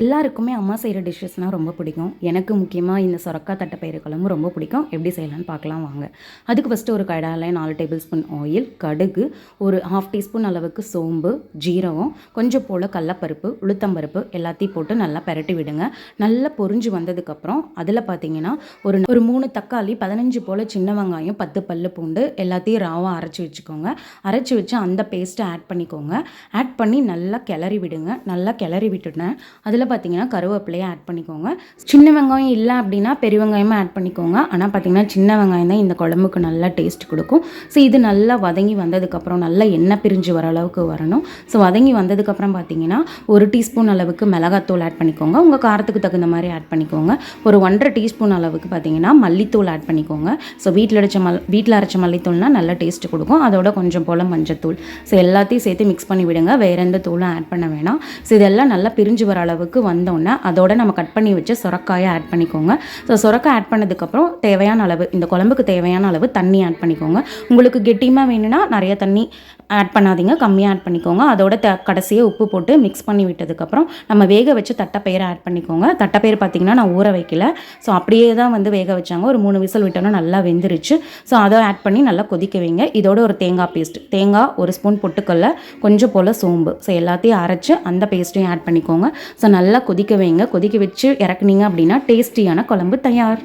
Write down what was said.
எல்லாருக்குமே அம்மா செய்கிற டிஷ்ஷஸ்னால் ரொம்ப பிடிக்கும். எனக்கு முக்கியமாக இந்த சொரக்காய் தட்டைப்பயிறு குழம்பு ரொம்ப பிடிக்கும். எப்படி செய்யலான்னு பார்க்கலாம் வாங்க. அதுக்கு ஃபஸ்ட்டு ஒரு கடாயில் 4 டேபிள் ஸ்பூன் ஆயில், கடுகு, ஒரு 1/2 டீஸ்பூன் அளவுக்கு சோம்பு, ஜீரகம், கொஞ்சம் போல் கடலப்பருப்பு, உளுத்தம்பருப்பு எல்லாத்தையும் போட்டு நல்லா பெரட்டி விடுங்க. நல்லா பொரிஞ்சு வந்ததுக்கப்புறம் அதில் பார்த்தீங்கன்னா ஒரு 3 தக்காளி, 15 போல் சின்ன வெங்காயம், 10 பல்லு பூண்டு எல்லாத்தையும் ராவாக அரைச்சி வச்சுக்கோங்க. அரைச்சி வச்சு அந்த பேஸ்ட்டை ஆட் பண்ணிக்கோங்க. ஆட் பண்ணி நல்லா கிளறி விடுங்க. நல்லா கிளறி விட்டுட்டேன். அதில் பார்த்தீங்கன்னா கருவேப்பிலையை ஆட் பண்ணிக்கோங்க. சின்ன வெங்காயம் இல்லை அப்படின்னா பெரிய வெங்காயமாக ஆட் பண்ணிக்கோங்க. ஆனால் பார்த்தீங்கன்னா சின்ன வெங்காயம் தான் இந்த குழம்புக்கு நல்லா டேஸ்ட் கொடுக்கும். ஸோ இது நல்லா வதங்கி வந்ததுக்கப்புறம் நல்லா எண்ணெய் பிரிஞ்சு வர அளவுக்கு வரணும். ஸோ வதங்கி வந்ததுக்கப்புறம் பார்த்தீங்கன்னா 1 டீஸ்பூன் அளவுக்கு மிளகாத்தூள் ஆட் பண்ணிக்கோங்க. உங்கள் காரத்துக்கு தகுந்த மாதிரி ஆட் பண்ணிக்கோங்க. ஒரு 1.5 டீஸ்பூன் அளவுக்கு பார்த்தீங்கன்னா மல்லித்தூள் ஆட் பண்ணிக்கோங்க. ஸோ வீட்டில் அரைச்ச மல்லித்தூள்னா நல்லா டேஸ்ட் கொடுக்கும். அதோட கொஞ்சம் போல் மஞ்சத்தூள். ஸோ எல்லாத்தையும் சேர்த்து மிக்ஸ் பண்ணி விடுங்க. வேறு எந்த தூளும் ஆட் பண்ண வேணாம். ஸோ இதெல்லாம் நல்லா பிரிஞ்சு வர அளவுக்கு வந்தோடனே அதோட நம்ம கட் பண்ணி வச்ச சொரக்காயை ஆட் பண்ணிக்கோங்க. ஸோ சொரக்காய் ஆட் பண்ணதுக்கப்புறம் தேவையான அளவு, இந்த குழம்புக்கு தேவையான அளவு தண்ணி ஆட் பண்ணிக்கோங்க. உங்களுக்கு கெட்டியமாக வேணும்னா நிறைய தண்ணி ஆட் பண்ணாதீங்க, கம்மியாக ஆட் பண்ணிக்கோங்க. அதோட கடைசியாக உப்பு போட்டு மிக்ஸ் பண்ணி விட்டதுக்கப்புறம் நம்ம வேக வச்சு தட்டைப்பயிரை ஆட் பண்ணிக்கோங்க. தட்டைப்பயிறு பார்த்திங்கன்னா நான் ஊற வைக்கல. ஸோ அப்படியே தான் வேக வச்சாங்க. ஒரு 3 விசில் விட்டோன்னா நல்லா வெந்துருச்சு. ஸோ அதை ஆட் பண்ணி நல்லா கொதிக்க வைங்க. இதோட ஒரு தேங்காய் பேஸ்ட், தேங்காய், 1 ஸ்பூன் பொட்டுக்கல்ல, கொஞ்சம் போல் சோம்பு, ஸோ எல்லாத்தையும் அரைச்சி அந்த பேஸ்ட்டையும் ஆட் பண்ணிக்கோங்க. ஸோ நல்லா கொதிக்க வைங்க. கொதிக்க வச்சு இறக்குனீங்க அப்படின்னா டேஸ்டியான குழம்பு தயார்.